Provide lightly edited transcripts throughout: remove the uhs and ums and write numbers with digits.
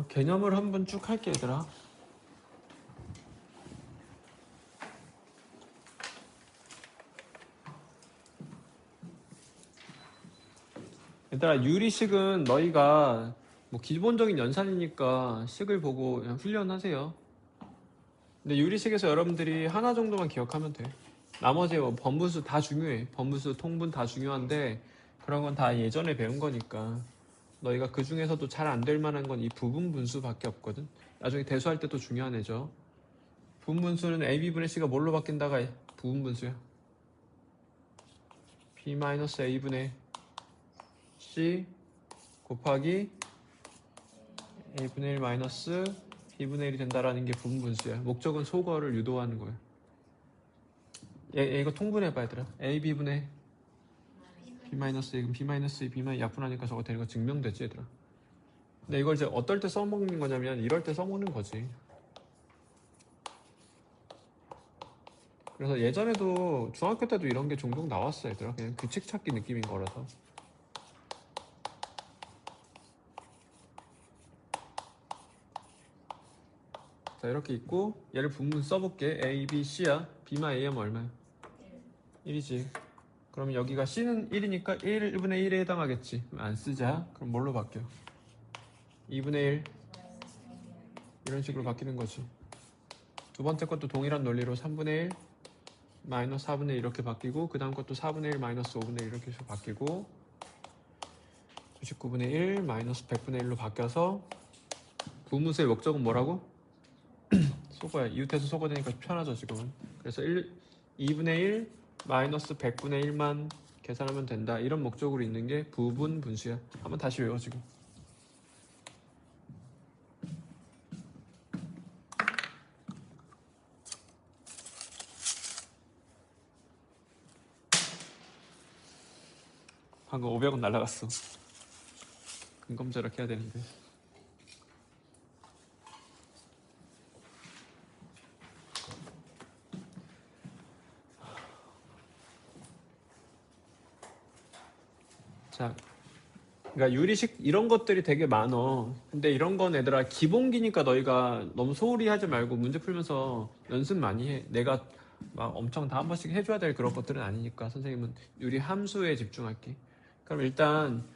개념을 한번 쭉 할게 얘들아. 얘들아, 유리식은 너희가 뭐 기본적인 연산이니까 식을 보고 그냥 훈련하세요. 근데 유리식에서 여러분들이 하나 정도만 기억하면 돼. 나머지 뭐 번분수 다 중요해. 번분수, 통분 다 중요한데 그런 건 다 예전에 배운 거니까 너희가 그 중에서도 잘 안 될 만한 건 이 부분 분수밖에 없거든. 나중에 대수할 때도 중요한 애죠. 부분 분수는 AB분의 C가 뭘로 바뀐다가 부분 분수야. B-A분의 C 곱하기 A분의 1 마이너스 B분의 1이 된다라는 게 부분 분수야. 목적은 소거를 유도하는 거야. 이거 통분해봐 얘들아. AB분의 B-A 그럼 B-A B만 약분하니까 저거 되는 거 증명되지 얘들아. 근데 이걸 이제 어떨 때 써먹는 거냐면 이럴 때 써먹는 거지. 그래서 예전에도 중학교 때도 이런 게 종종 나왔어 얘들아. 그냥 규칙 찾기 느낌인 거라서. 자 이렇게 있고 얘를 분분 써볼게. A, B, C야. B만 A 하면 얼마야? 1이지. 그럼 여기가 C는 1이니까 1분의 1에 해당하겠지. 안 쓰자. 그럼 뭘로 바뀌어? 2분의 1 이런 식으로 바뀌는 거지. 두 번째 것도 동일한 논리로 3분의 1 마이너스 4분의 1 이렇게 바뀌고 그 다음 것도 4분의 1 마이너스 5분의 1 이렇게 해서 바뀌고 99분의 1 마이너스 100분의 1로 바뀌어서 부분수의 목적은 뭐라고? 소거야. 이웃해서 소거되니까 편하죠 지금은. 그래서 2분의 1 마이너스 100분의 1만 계산하면 된다. 이런 목적으로 있는 게 부분 분수야. 한번 다시 외워 지금. 방금 500원 날라갔어. 근검절약 해야 되는데. 자, 그러니까 유리식 이런 것들이 되게 많어. 근데 이런 건 얘들아 기본기니까 너희가 너무 소홀히 하지 말고 문제 풀면서 연습 많이 해. 내가 막 엄청 다 한 번씩 해줘야 될 그런 것들은 아니니까 선생님은 유리 함수에 집중할게. 그럼 일단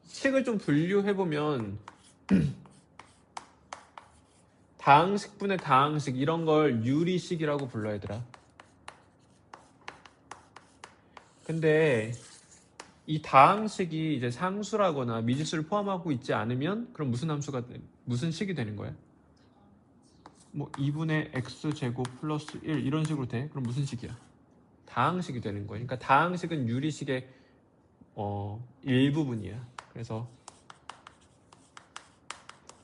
식을 좀 분류해보면 다항식분의 다항식 이런 걸 유리식이라고 불러 얘들아. 근데 이 다항식이 이제 상수라거나 미지수를 포함하고 있지 않으면 그럼 무슨 식이 되는 거야? 뭐 2분의 x제곱 플러스 1 이런 식으로 돼? 그럼 무슨 식이야? 다항식이 되는 거야. 그러니까 다항식은 유리식의 일부분이야. 그래서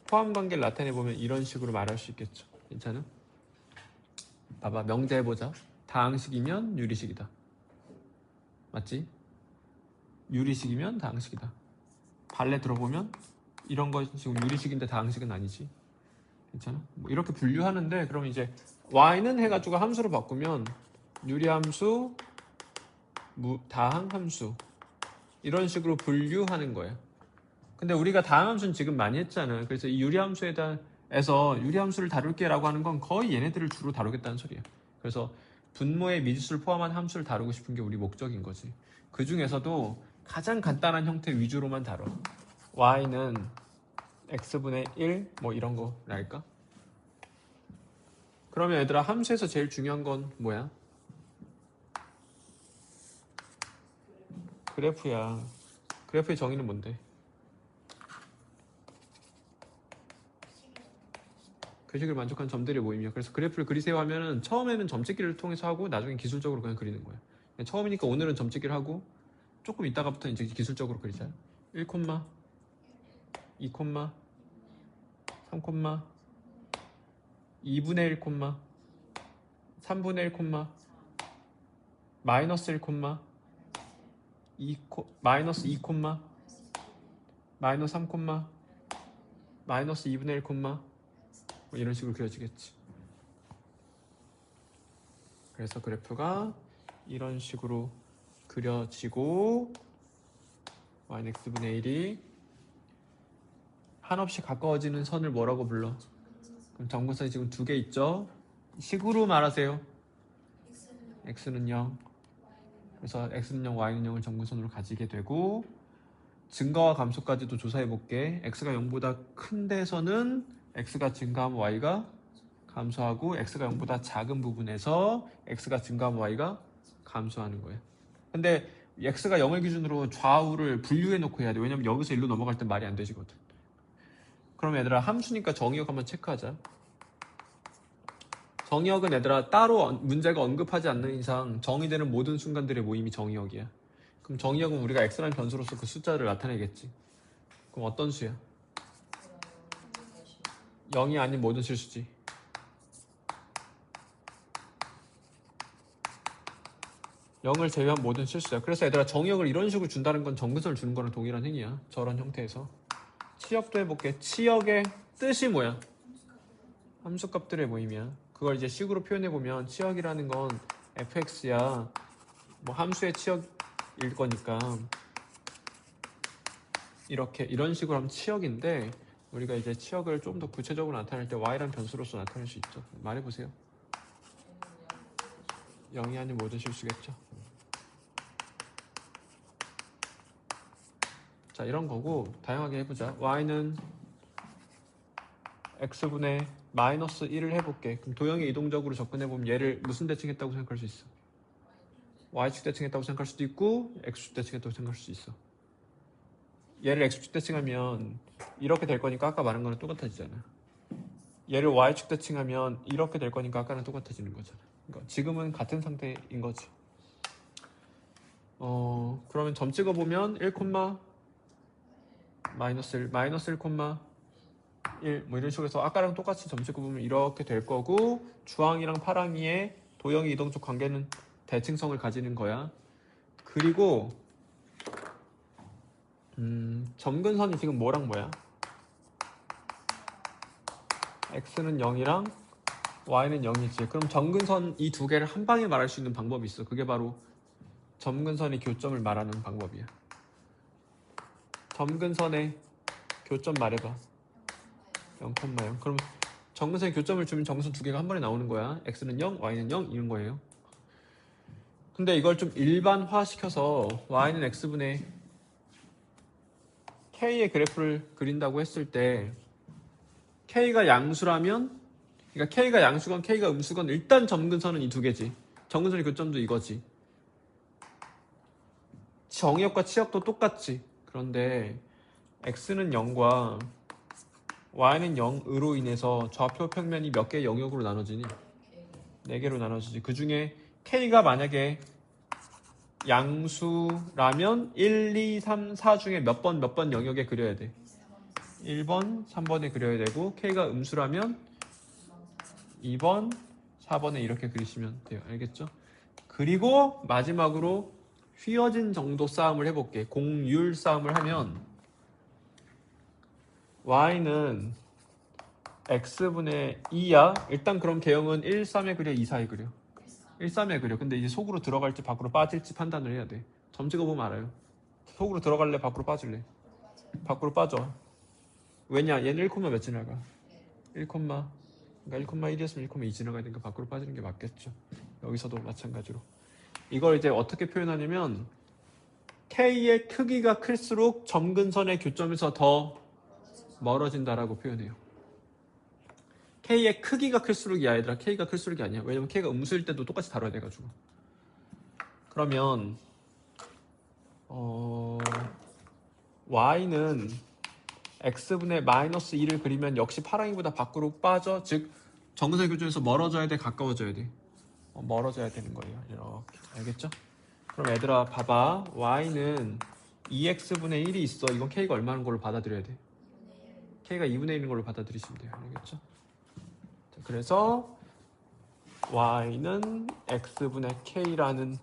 포함 관계를 나타내 보면 이런 식으로 말할 수 있겠죠. 괜찮아? 봐봐, 명제해보자. 다항식이면 유리식이다. 맞지? 유리식이면 다항식이다. 발레 들어보면 이런 거 지금 유리식인데 다항식은 아니지. 괜찮아? 뭐 이렇게 분류하는데 그럼 이제 y는 해가지고 함수로 바꾸면 유리함수, 다항함수 이런 식으로 분류하는 거야. 근데 우리가 다항함수는 지금 많이 했잖아. 그래서 이 유리함수에 대해서 유리함수를 다룰게라고 하는 건 거의 얘네들을 주로 다루겠다는 소리야. 그래서 분모의 미지수를 포함한 함수를 다루고 싶은 게 우리 목적인 거지. 그 중에서도 가장 간단한 형태 위주로만 다뤄. y는 x분의 1 뭐 이런 거랄까? 그러면 얘들아 함수에서 제일 중요한 건 뭐야? 그래프야. 그래프의 정의는 뭔데? 그 식을 만족한 점들의 모임이야. 그래서 그래프를 그리세요 하면은 처음에는 점찍기를 통해서 하고 나중에 기술적으로 그냥 그리는 거야. 처음이니까 오늘은 점찍기를 하고 조금 이따가부터 이제 기술적으로 그리자. 1, 2, 3, 2분의 1, 3분의 1, 마이너스 1, 2, 마이너스 2, 마이너스 3, 마이너스 2분의 1, 뭐 이런 식으로 그려지겠지. 그래서 그래프가 이런 식으로 그려지고 y는 x분의 1이 한없이 가까워지는 선을 뭐라고 불러? 그럼 점근선이 지금 두 개 있죠? 식으로 말하세요. x는 0. 그래서 x는 0, y는 0을 점근선으로 가지게 되고 증가와 감소까지도 조사해 볼게. x가 0보다 큰 데서는 x가 증가하면 y가 감소하고 x가 0보다 작은 부분에서 x가 증가하면 y가 감소하는 거예요. 근데 x가 0을 기준으로 좌우를 분류해 놓고 해야 돼. 왜냐면 여기서 일로 넘어갈 때 말이 안 되지거든. 그럼 얘들아 함수니까 정의역 한번 체크하자. 정의역은 얘들아 따로 문제가 언급하지 않는 이상 정의되는 모든 순간들의 모임이 정의역이야. 그럼 정의역은 우리가 x라는 변수로서 그 숫자를 나타내겠지. 그럼 어떤 수야? 0이 아닌 모든 실수지. 0을 제외한 모든 실수야. 그래서 얘들아 정의역을 이런 식으로 준다는 건 점근선을 주는 거랑 동일한 행위야. 저런 형태에서. 치역도 해볼게. 치역의 뜻이 뭐야? 함수값들의 모임이야. 그걸 이제 식으로 표현해보면 치역이라는 건 fx야. 뭐 함수의 치역일 거니까 이렇게 이런 식으로 하면 치역인데 우리가 이제 치역을 좀 더 구체적으로 나타낼 때 y라는 변수로서 나타낼 수 있죠. 말해보세요. 0이 아닌 모든 실수겠죠. 자 이런 거고 다양하게 해보자. y는 x분의 마이너스 1을 해볼게. 그럼 도형에 이동적으로 접근해보면 얘를 무슨 대칭했다고 생각할 수 있어? y축 대칭했다고 생각할 수도 있고 x축 대칭했다고 생각할 수도 있어. 얘를 x축 대칭하면 이렇게 될 거니까 아까 말한 거랑 똑같아지잖아. 얘를 y축 대칭하면 이렇게 될 거니까 아까랑 똑같아지는 거잖아. 그러니까 지금은 같은 상태인 거지. 그러면 점 찍어보면 1, 마이너스 1, 마이너스 1, 1, 뭐 이런 식으로 해서 아까랑 똑같이 점 찍어보면 이렇게 될 거고 주항이랑 파랑이의 도형의 이동적 관계는 대칭성을 가지는 거야. 그리고 점근선이 지금 뭐랑 뭐야? x는 0이랑 y는 0이지. 그럼 점근선 이 두 개를 한 방에 말할 수 있는 방법이 있어. 그게 바로 점근선의 교점을 말하는 방법이야. 점근선의 교점 말해봐. 0,0. 그럼 점근선의 교점을 주면 점근선 두 개가 한 번에 나오는 거야. x는 0, y는 0 이런 거예요. 근데 이걸 좀 일반화 시켜서 y는 x분의 k의 그래프를 그린다고 했을 때 k가 양수라면 그러니까 k가 양수건 k가 음수건 일단 점근선은 이 두 개지. 점근선의 교점도 이거지. 정의역과 치역도 똑같지. 그런데 x는 0과 y는 0으로 인해서 좌표 평면이 몇 개의 영역으로 나눠지니? 4개로 나눠지지. 그 중에 k가 만약에 양수라면 1, 2, 3, 4 중에 몇 번 영역에 그려야 돼? 1번, 3번에 그려야 되고 k가 음수라면 2번, 4번에 이렇게 그리시면 돼요. 알겠죠? 그리고 마지막으로 휘어진 정도 싸움을 해볼게. 공률 싸움을 하면 y는 x분의 2야. 일단 그럼 개형은 1, 3에 그려, 2, 4에 그려. 1, 3에 그려. 근데 이제 속으로 들어갈지 밖으로 빠질지 판단을 해야 돼. 점 찍어보면 알아요. 속으로 들어갈래? 밖으로 빠질래? 밖으로 빠져. 왜냐? 얘는 1, 몇 지나가? 1, 그러니까 1,1이었으면 1,2 지나가야 되니까 밖으로 빠지는 게 맞겠죠. 여기서도 마찬가지로. 이걸 이제 어떻게 표현하냐면 K의 크기가 클수록 점근선의 교점에서 더 멀어진다라고 표현해요. K의 크기가 클수록이 아니라 K가 클수록이 아니야. 왜냐면 K가 음수일 때도 똑같이 다뤄야 돼가지고. 그러면 Y는 X분의 마이너스 2를 그리면 역시 파랑이보다 밖으로 빠져. 즉 점근선의 교점에서 멀어져야 돼? 가까워져야 돼? 멀어져야 되는 거예요. 이렇게. 알겠죠? 그럼 얘들아 봐봐. y는 2x분의 1이 있어. 이건 k가 얼마인 걸로 받아들여야 돼? k가 2분의 1인 걸로 받아들이시면 돼요. 알겠죠? 자, 그래서 y는 x분의 k라는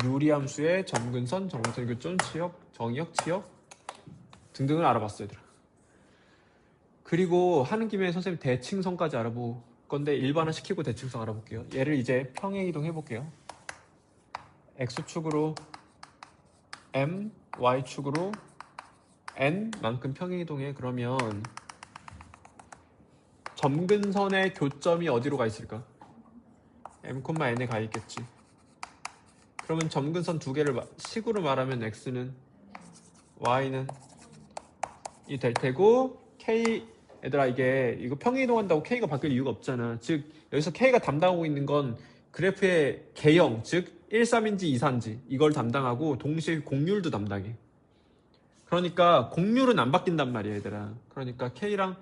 유리함수의 점근선, 점근선 교점, 치역, 정의역, 치역 등등을 알아봤어요. 얘들아. 그리고 하는 김에 선생님 대칭성까지 알아볼 건데 일반화시키고 대칭성 알아볼게요. 얘를 이제 평행이동 해볼게요. x축으로 m, y축으로 n만큼 평행이동해. 그러면 점근선의 교점이 어디로 가 있을까? m,n에 가 있겠지. 그러면 점근선 두 개를 식으로 말하면 x는 y는 이 될 테고 k 얘들아 이거 평행이동한다고 k가 바뀔 이유가 없잖아. 즉 여기서 k가 담당하고 있는 건 그래프의 개형, 즉 1, 3인지 2, 4인지 이걸 담당하고 동시에 공률도 담당해. 그러니까 공률은 안 바뀐단 말이야 얘들아. 그러니까 k랑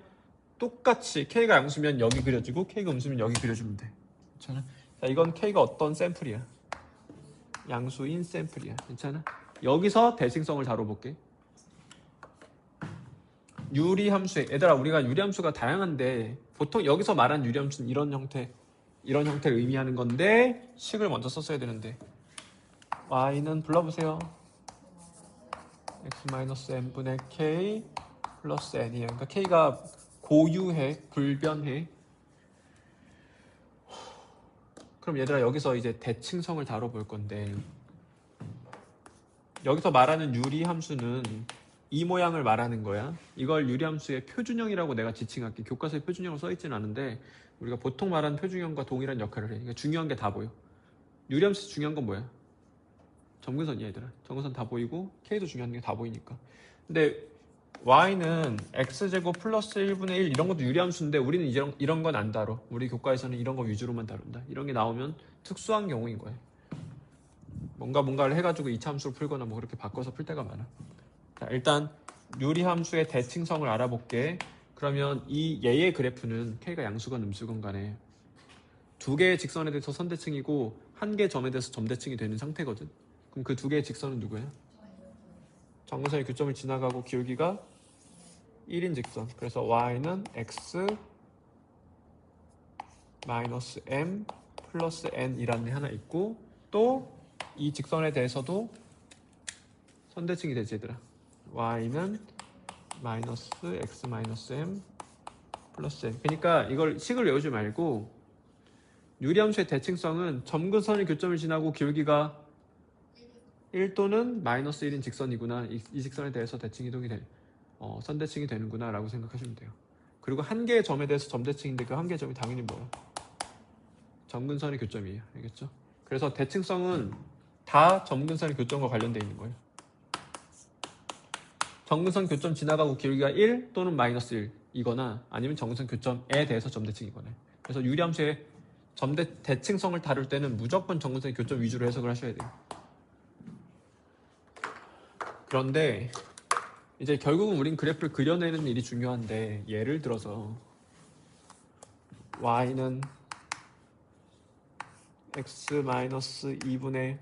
똑같이 k가 양수면 여기 그려지고 k가 음수면 여기 그려주면 돼. 괜찮아? 자, 이건 k가 어떤 샘플이야? 양수인 샘플이야. 괜찮아? 여기서 대칭성을 다뤄볼게. 유리함수에 얘들아 우리가 유리함수가 다양한데 보통 여기서 말한 유리함수는 이런 형태를 의미하는 건데 식을 먼저 썼어야 되는데 y는 불러보세요. x-n분의 k 플러스 n이야. 그러니까 k가 고유해, 불변해. 그럼 얘들아 여기서 이제 대칭성을 다뤄볼 건데 여기서 말하는 유리함수는 이 모양을 말하는 거야. 이걸 유리함수의 표준형이라고 내가 지칭할게. 교과서에 표준형으로 써있지는 않은데 우리가 보통 말하는 표준형과 동일한 역할을 해. 그러니까 중요한 게 다 보여. 유리함수에서 중요한 건 뭐야? 점근선이야 얘들아. 점근선 다 보이고 K도 중요한 게 다 보이니까. 근데 Y는 X제곱 플러스 1분의 1 이런 것도 유리함수인데 우리는 이런 건 안 다뤄. 우리 교과에서는 이런 거 위주로만 다룬다. 이런 게 나오면 특수한 경우인 거야. 뭔가를 해가지고 이차함수로 풀거나 뭐 그렇게 바꿔서 풀 때가 많아. 자, 일단 유리함수의 대칭성을 알아볼게. 그러면 이 얘의 그래프는 K가 양수건 음수건 간에 두 개의 직선에 대해서 선대칭이고 한 개의 점에 대해서 점대칭이 되는 상태거든. 그럼 그 두 개의 직선은 누구야? 점근선의 교점을 지나가고 기울기가 1인 직선. 그래서 y는 x 마이너스 m 플러스 n이라는 게 하나 있고 또 이 직선에 대해서도 선대칭이 되지 얘들아. y는 마이너스 x 마이너스 m 플러스 n. 그러니까 이걸 식을 외우지 말고 유리함수의 대칭성은 점근선의 교점을 지나고 기울기가 1 또는 마이너스 1인 직선이구나. 이 직선에 대해서 대칭이동이 선대칭이 되는구나 라고 생각하시면 돼요. 그리고 한 개의 점에 대해서 점대칭인데 그 한 개의 점이 당연히 뭐야? 점근선의 교점이에요. 알겠죠? 그래서 대칭성은 다 점근선의 교점과 관련되어 있는 거예요. 점근선 교점 지나가고 기울기가 1 또는 마이너스 1 이거나 아니면 점근선 교점에 대해서 점대칭이거나. 그래서 유리함수의 대칭성을 다룰 때는 무조건 점근선의 교점 위주로 해석을 하셔야 돼요. 그런데 이제 결국은 우린 그래프를 그려내는 일이 중요한데 예를 들어서 y는 x-2분의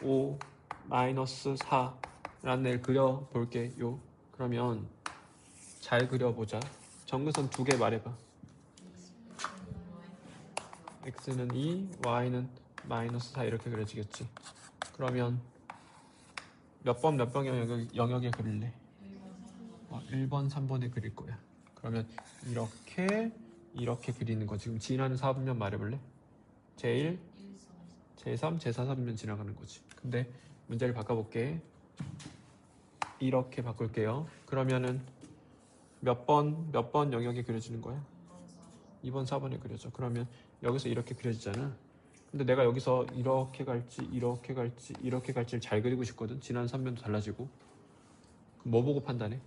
5 마이너스 4라는 애를 그려볼게요. 그러면 잘 그려보자. 점근선 두 개 말해봐. x는 2, y는 마이너스 4 이렇게 그려지겠지. 그러면 몇 번 영역에 그릴래? 1번, 3번에 그릴 거야. 그러면 이렇게 그리는 거. 지금 지나는 4분면 말해볼래? 제1, 제3, 제4, 3면 지나가는 거지. 근데 문제를 바꿔볼게. 이렇게 바꿀게요. 그러면은 몇 번 영역에 그려지는 거야? 2번, 4번에 그려져. 그러면 여기서 이렇게 그려지잖아. 근데 내가 여기서 이렇게 갈지를 잘 그리고 싶거든. 지난 3면도 달라지고. 그럼 뭐 보고 판단해?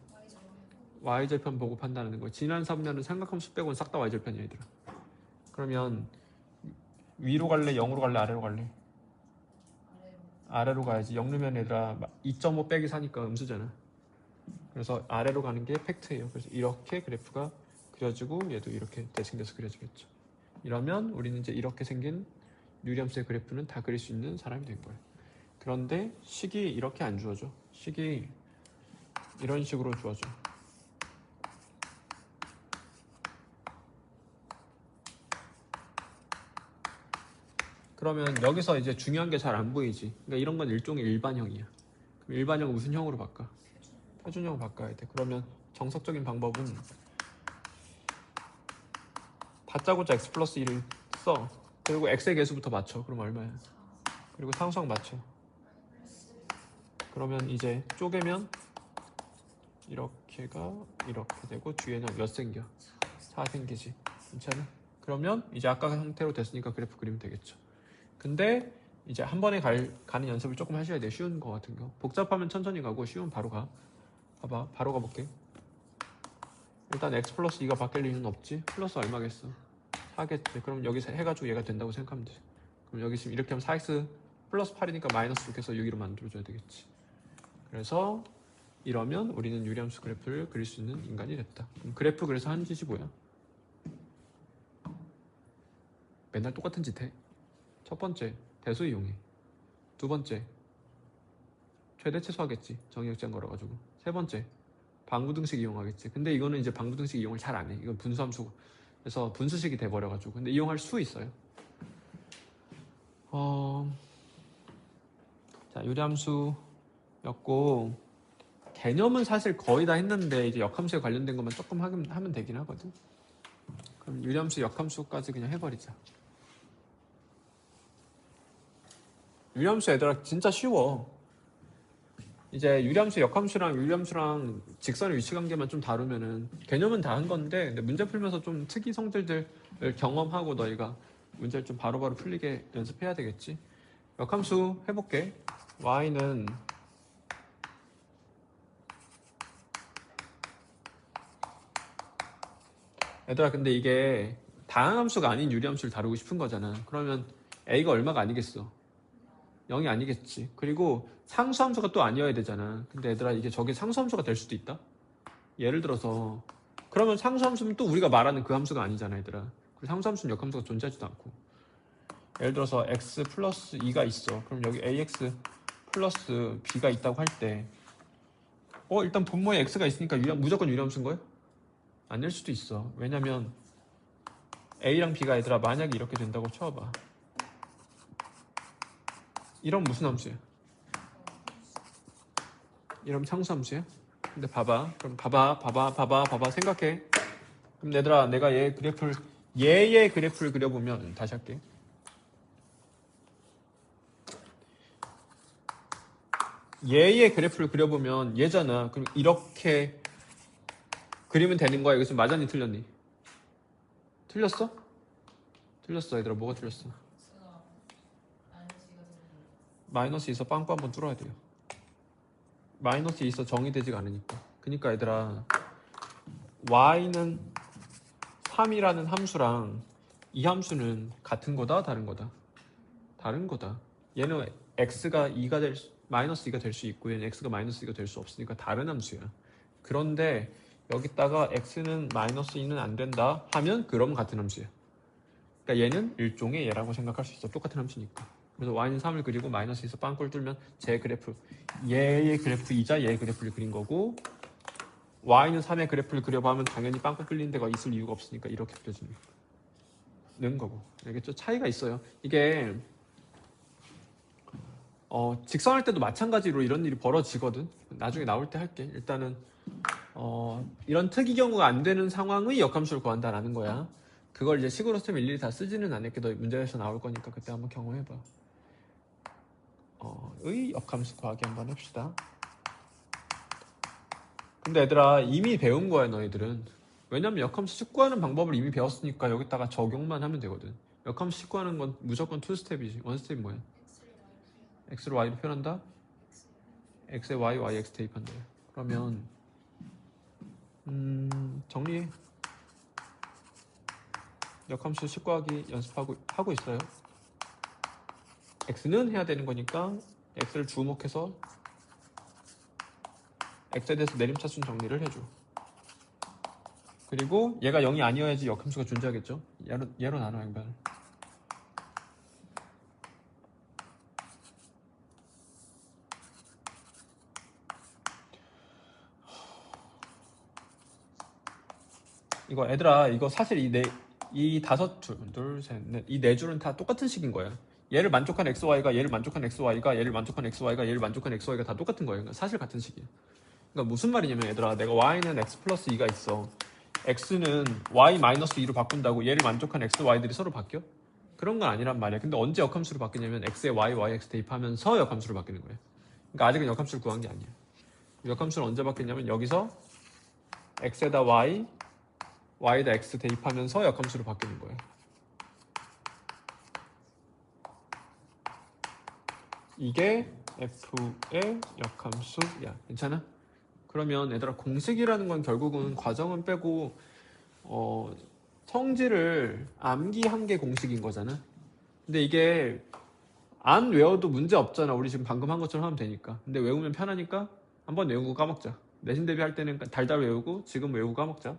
y절편 보고 판단하는 거야. 지난 3면은 삼각함수 빼고는 싹 다 y절편이야 얘들아. 그러면 위로 갈래? 0으로 갈래? 아래로 갈래? 아래로 가야지. 0 넣으면 얘들아 2.5 빼기 4니까 음수잖아. 그래서 아래로 가는 게 팩트예요. 그래서 이렇게 그래프가 그려지고 얘도 이렇게 대칭돼서 그려지겠죠. 이러면 우리는 이제 이렇게 생긴 유리함수의 그래프는 다 그릴 수 있는 사람이 된 거예요. 그런데 식이 이렇게 안 주어져. 식이 이런 식으로 주어져. 그러면 여기서 이제 중요한 게 잘 안 보이지. 그러니까 이런 건 일종의 일반형이야. 그럼 일반형 무슨 형으로 바꿔? 표준형으로 바꿔야 돼. 그러면 정석적인 방법은 다짜고짜 x 플러스 1을 써. 그리고 x의 개수부터 맞춰. 그럼 얼마야? 그리고 상수항 맞춰. 그러면 이제 쪼개면 이렇게가 이렇게 되고 뒤에는 몇 생겨? 4 생기지. 괜찮아? 그러면 이제 아까 형태로 됐으니까 그래프 그리면 되겠죠. 근데 이제 한 번에 가는 연습을 조금 하셔야 돼. 쉬운 거 같은 거. 복잡하면 천천히 가고 쉬우면 바로 가. 봐봐. 바로 가볼게. 일단 x 플러스 2가 바뀔 리는 없지. 플러스 얼마겠어? 4겠지. 그럼 여기서 해가지고 얘가 된다고 생각하면 돼. 그럼 여기 지금 이렇게 하면 4x 플러스 8이니까 마이너스 6해서 6으로 만들어줘야 되겠지. 그래서 이러면 우리는 유리함수 그래프를 그릴 수 있는 인간이 됐다. 그럼 그래프 그래서 하는 짓이 뭐야? 맨날 똑같은 짓 해. 첫 번째, 대수 이용해. 두 번째, 최대치수 하겠지. 정의역장 걸어가지고. 세 번째, 방부등식 이용하겠지. 근데 이거는 이제 방부등식 이용을 잘 안 해. 이건 분수함수. 그래서 분수식이 돼버려가지고. 근데 이용할 수 있어요. 자, 유리함수였고, 개념은 사실 거의 다 했는데, 이제 역함수에 관련된 것만 조금 하면 되긴 하거든. 그럼 유리함수, 역함수까지 그냥 해버리자. 유리함수 얘들아 진짜 쉬워. 이제 유리함수, 역함수랑 유리함수랑 직선의 위치관계만 좀 다루면은 개념은 다 한 건데, 근데 문제 풀면서 좀 특이 성질들을 경험하고 너희가 문제를 좀 바로바로 풀리게 연습해야 되겠지. 역함수 해볼게. y는 얘들아 근데 이게 다항함수가 아닌 유리함수를 다루고 싶은 거잖아. 그러면 a가 얼마가 아니겠어? 0이 아니겠지. 그리고 상수함수가 또 아니어야 되잖아. 근데 얘들아 이게 저게 상수함수가 될 수도 있다. 예를 들어서 그러면 상수함수는 또 우리가 말하는 그 함수가 아니잖아 얘들아. 그리고 상수함수는 역함수가 존재하지도 않고. 예를 들어서 x 플러스 2가 있어. 그럼 여기 ax 플러스 b가 있다고 할 때 일단 분모에 x가 있으니까 무조건 유리함수인 거야? 아닐 수도 있어. 왜냐면 a랑 b가 얘들아 만약에 이렇게 된다고 쳐봐. 이런 무슨 함수야? 이러면 상수함수야? 근데 봐봐. 그럼 봐봐. 생각해. 그럼 얘들아, 내가 얘의 그래프를 그려보면, 다시 할게. 얘의 그래프를 그려보면 얘잖아. 그럼 이렇게 그리면 되는 거야. 이것은 맞았니, 틀렸니? 틀렸어? 틀렸어, 얘들아. 뭐가 틀렸어? 마이너스 있어. 빵꾸 한번 뚫어야 돼요. 마이너스 있어. 정의되지가 않으니까. 그러니까 얘들아, y는 3이라는 함수랑 이 함수는 같은 거다, 다른 거다? 다른 거다. 얘는 x가 마이너스 2가 될 수 있고 얘는 x가 마이너스 2가 될 수 없으니까 다른 함수야. 그런데 여기다가 x는 마이너스 2는 안 된다 하면 그럼 같은 함수야. 그러니까 얘는 일종의 얘라고 생각할 수 있어. 똑같은 함수니까. 그래서 y는 3을 그리고 마이너스 2에서 빵꾸를 뚫면 제 그래프, 얘의 그래프이자 얘의 그래프를 그린 거고, y는 3의 그래프를 그려보면 당연히 빵꾸 뚫리는 데가 있을 이유가 없으니까 이렇게 그려지는 거고. 알겠죠? 차이가 있어요. 이게 직선할 때도 마찬가지로 이런 일이 벌어지거든. 나중에 나올 때 할게. 일단은 이런 특이 경우가 안 되는 상황의 역함수를 구한다라는 거야. 그걸 이제 식으로 쓰면 일일이 다 쓰지는 않을게. 너 문제에서 나올 거니까 그때 한번 경험해봐. 의 역함수 구하기 한번 해봅시다. 근데 얘들아 이미 배운 거야 너희들은. 왜냐면 역함수 식구하는 방법을 이미 배웠으니까 여기다가 적용만 하면 되거든. 역함수 식구하는 건 무조건 2스텝이지. 1스텝이 뭐야? x를 y로 표현한다? x에 y, yx 대입한다. 그러면 정리해. 역함수 식구하기 하고 있어요. x는 해야 되는 거니까 x를 주목해서 x에 대해서 내림차순 정리를 해줘. 그리고 얘가 0이 아니어야지 역함수가 존재하겠죠. 얘로 나눠 양변을. 이거 얘들아 이거 사실 이 다섯 줄, 둘, 셋, 넷, 이 네 줄은 다 똑같은 식인 거야. 얘를 만족한 xy가 얘를 만족한 xy가 얘를 만족한 xy가 얘를 만족한 xy가 다 똑같은 거예요. 그러니까 사실 같은 식이야. 그러니까 무슨 말이냐면 얘들아 내가 y는 x 플러스 2가 있어. x는 y 마이너스 2로 바꾼다고 얘를 만족한 x, y들이 서로 바뀌어? 그런 건 아니란 말이야. 근데 언제 역함수로 바뀌냐면 x에 y, yx 대입하면서 역함수로 바뀌는 거야. 그러니까 아직은 역함수를 구한 게 아니야. 역함수는 언제 받겠냐면 여기서 x에다 y, y에다 x 대입하면서 역함수로 바뀌는 거예요. 이게 f의 역함수야. 괜찮아? 그러면 얘들아 공식이라는 건 결국은 과정은 빼고 성질을 암기한 게 공식인 거잖아. 근데 이게 안 외워도 문제 없잖아. 우리 지금 방금 한 것처럼 하면 되니까. 근데 외우면 편하니까 한번 외우고 까먹자. 내신 대비 할 때는 달달 외우고 지금 외우고 까먹자.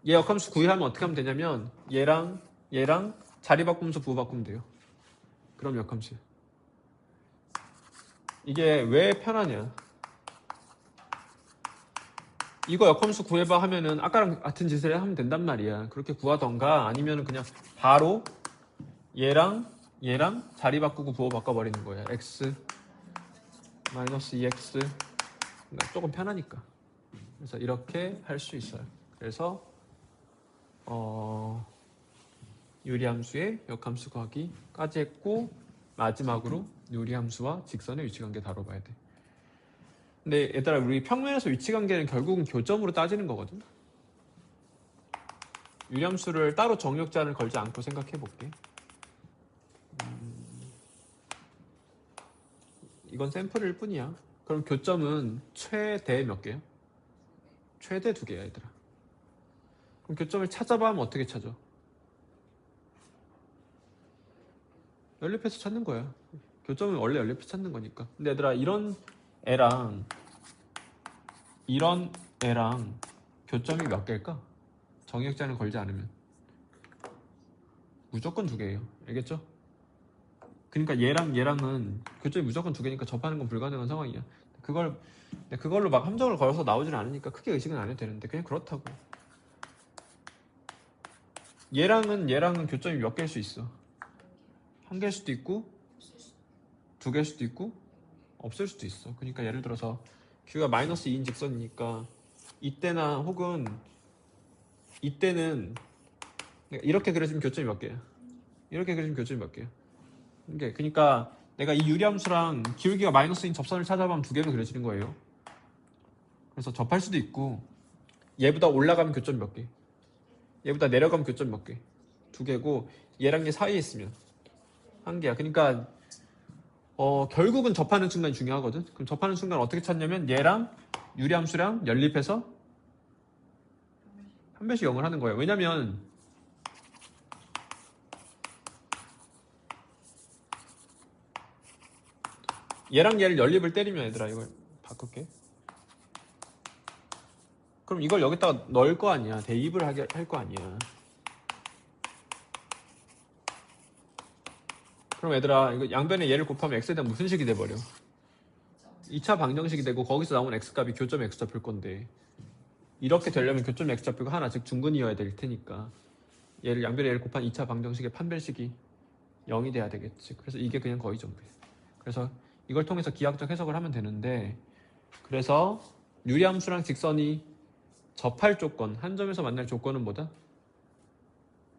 얘 역함수 구하면 어떻게 하면 되냐면 얘랑 자리 바꾸면서 부호 바꾸면 돼요. 그럼 역함수. 이게 왜 편하냐? 이거 역함수 구해봐 하면은 아까랑 같은 짓을 하면 된단 말이야. 그렇게 구하던가 아니면 그냥 바로 얘랑 자리 바꾸고 부호 바꿔버리는 거야. x 마이너스 2x. 그러니까 조금 편하니까. 그래서 이렇게 할 수 있어요. 그래서 유리함수의 역함수 구하기까지 했고 마지막으로 유리함수와 직선의 위치관계 다뤄봐야 돼. 근데 얘들아 우리 평면에서 위치관계는 결국은 교점으로 따지는 거거든. 유리함수를 따로 정역자를 걸지 않고 생각해 볼게. 이건 샘플일 뿐이야. 그럼 교점은 최대 몇 개야? 최대 2개야 얘들아. 그럼 교점을 찾아봐 하면 어떻게 찾아? 연립해서 찾는 거야. 교점은 원래 연립해서 찾는 거니까. 근데 얘들아 이런 애랑 교점이 몇 개일까? 정역자는 걸지 않으면 무조건 2개예요. 알겠죠? 그러니까 얘랑은 교점이 무조건 2개니까 접하는 건 불가능한 상황이야. 그걸로 막 함정을 걸어서 나오지는 않으니까 크게 의식은 안 해도 되는데 그냥 그렇다고. 얘랑은 교점이 몇 개일 수 있어? 1개일 수도 있고 2개일 수도 있고 없을 수도 있어. 그러니까 예를 들어서 Q가 마이너스 2인 직선이니까 이때나 혹은 이때는 이렇게 그려지면 교점이 몇 개야? 이렇게 그려지면 교점이 몇 개야? 그러니까 내가 이 유리함수랑 기울기가 마이너스인 접선을 찾아보면 2개로 그려지는 거예요. 그래서 접할 수도 있고 얘보다 올라가면 교점 몇 개? 얘보다 내려가면 교점 몇 개? 2개고 얘랑 얘 사이에 있으면 1개야. 그러니까 결국은 접하는 순간이 중요하거든. 그럼 접하는 순간 어떻게 찾냐면 얘랑 유리함수랑 연립해서 한 배씩 0을 하는 거예요. 왜냐면 얘랑 얘를 연립을 때리면 얘들아 이걸 바꿀게. 그럼 이걸 여기다가 넣을 거 아니야. 대입을 할 거 아니야. 그럼 얘들아 이거 양변에 얘를 곱하면 x에 대한 무슨 식이 돼버려? 2차 방정식이 되고 거기서 나온 x값이 교점 x 잡힐 건데 이렇게 되려면 교점 x 잡히고 하나 즉 중근이어야 될 테니까 얘를 양변에 얘를 곱한 2차 방정식의 판별식이 0이 돼야 되겠지. 그래서 이게 그냥 거의 전부예요. 그래서 이걸 통해서 기하학적 해석을 하면 되는데 그래서 유리함수랑 직선이 접할 조건, 한 점에서 만날 조건은 뭐다?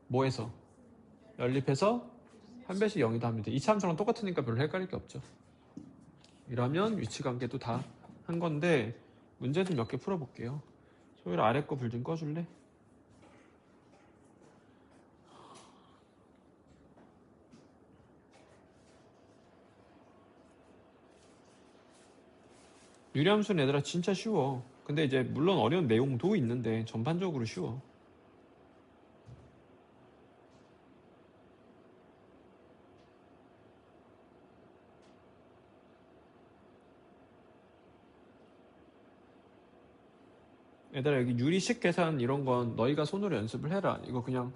뭐에서? 연립해서 한 배씩 0이다 하면 돼. 2차 함수랑 똑같으니까 별로 헷갈릴 게 없죠. 이러면 위치관계도 다 한 건데 문제 좀 몇 개 풀어볼게요. 소율아 아래 거 불 좀 꺼줄래? 유리함수는 얘들아 진짜 쉬워. 근데 이제 물론 어려운 내용도 있는데 전반적으로 쉬워. 얘들아 여기 유리식 계산 이런 건 너희가 손으로 연습을 해라. 이거 그냥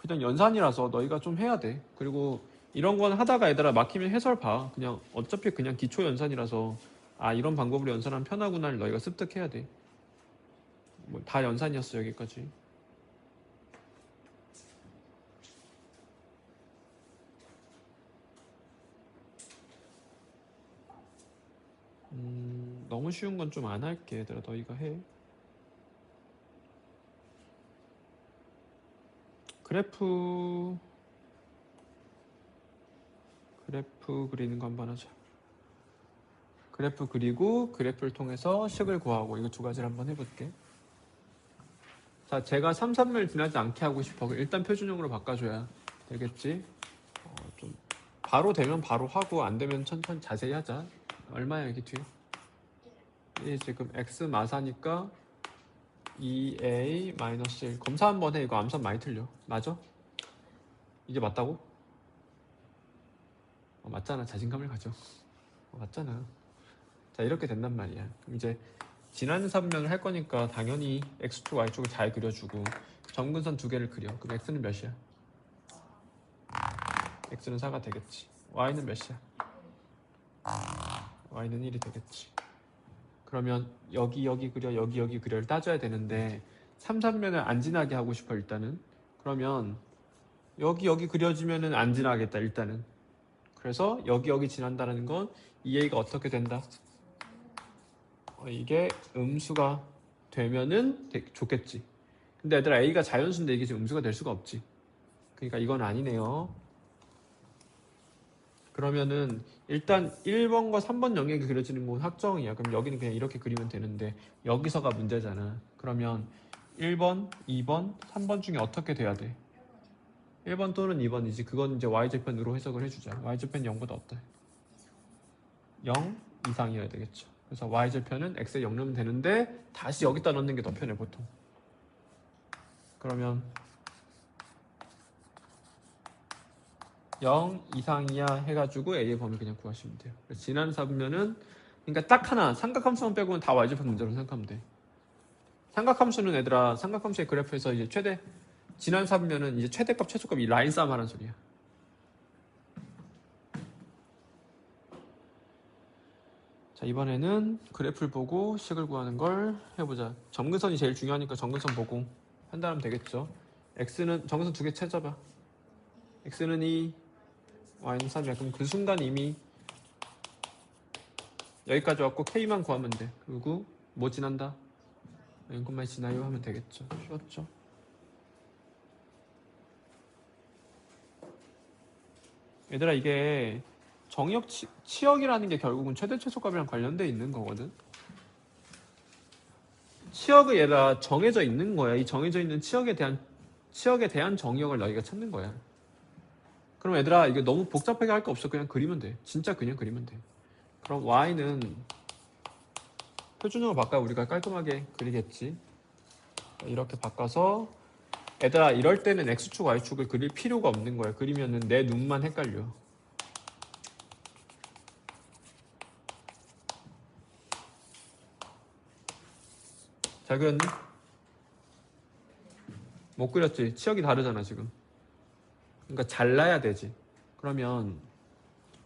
연산이라서 너희가 좀 해야 돼. 그리고 이런 건 하다가 얘들아 막히면 해설 봐. 그냥 어차피 그냥 기초 연산이라서 아 이런 방법으로 연산하면 편하구나를 너희가 습득해야 돼. 뭐 다 연산이었어 여기까지. 너무 쉬운 건 좀 안 할게. 얘들아 너희가 해. 그래프 그리는 거 한번 하자. 그래프 그리고 그래프를 통해서 식을 구하고 이거 두 가지를 한번 해볼게. 자, 제가 3, 3을 지나지 않게 하고 싶어. 일단 표준형으로 바꿔줘야 되겠지. 좀 바로 되면 바로 하고 안 되면 천천히 자세히 하자. 얼마야 여기 뒤에? 이 지금 x 마사니까 2a-1 검사 한번 해. 이거 암산 많이 틀려. 맞아? 이게 맞다고? 맞잖아. 자신감을 가져. 맞잖아. 자, 이렇게 된단 말이야. 그럼 이제 지난 3면을 할 거니까 당연히 x축, y축을 잘 그려주고 점근선 두 개를 그려. 그럼 x는 몇이야? x는 4가 되겠지. y는 몇이야? y는 1이 되겠지. 그러면 여기 그려, 여기 그려를 따져야 되는데 3, 3면을 안 지나게 하고 싶어 일단은. 그러면 여기 그려지면은 안 지나겠다 일단은. 그래서 여기 지난다는 건 2a가 어떻게 된다? 이게 음수가 되면은 좋겠지. 근데 얘들아 a가 자연수인데 이게 지금 음수가 될 수가 없지. 그러니까 이건 아니네요. 그러면은 일단 1번과 3번 영역이 그려지는 건 확정이야. 그럼 여기는 그냥 이렇게 그리면 되는데 여기서가 문제잖아. 그러면 1번, 2번, 3번 중에 어떻게 돼야 돼? 1번 또는 2번이지. 그건 이제 y절편으로 해석을 해주자. y절편 0보다 어때? 0 이상이어야 되겠죠. 그래서 y절편은 x에 0 넣으면 되는데 다시 여기다 넣는 게 더 편해 보통. 그러면 0 이상이야 해가지고 a의 범위 그냥 구하시면 돼요. 지난 3면은 그러니까 딱 하나 삼각함수만 빼고는 다 y절편 문제로 생각하면 돼. 삼각함수는 얘들아 삼각함수의 그래프에서 이제 최대 지난 3면은 이제 최대값 최소값 이 라인 싸움 하는 소리야. 자, 이번에는 그래프를 보고 식을 구하는 걸 해보자. 점근선이 제일 중요하니까 점근선 보고 판단하면 되겠죠. x는 점근선 두 개 찾아봐. x는 2, y는 3이야. 그럼 그 순간 이미 여기까지 왔고 k만 구하면 돼. 그리고 뭐 지난다? 연금만 지나요 하면 되겠죠. 쉬웠죠. 얘들아 이게 정역 치역이라는 게 결국은 최대 최소값이랑 관련돼 있는 거거든. 치역은 얘가 정해져 있는 거야. 이 정해져 있는 치역에 대한 정역을 너희가 찾는 거야. 그럼 얘들아 이거 너무 복잡하게 할 거 없어. 그냥 그리면 돼. 진짜 그냥 그리면 돼. 그럼 y는 표준으로 바꿔 우리가 깔끔하게 그리겠지. 이렇게 바꿔서 얘들아 이럴 때는 x축 y축을 그릴 필요가 없는 거야. 그리면은 내 눈만 헷갈려. 잘 그렸니? 못 그렸지? 치역이 다르잖아 지금. 그러니까 잘라야 되지. 그러면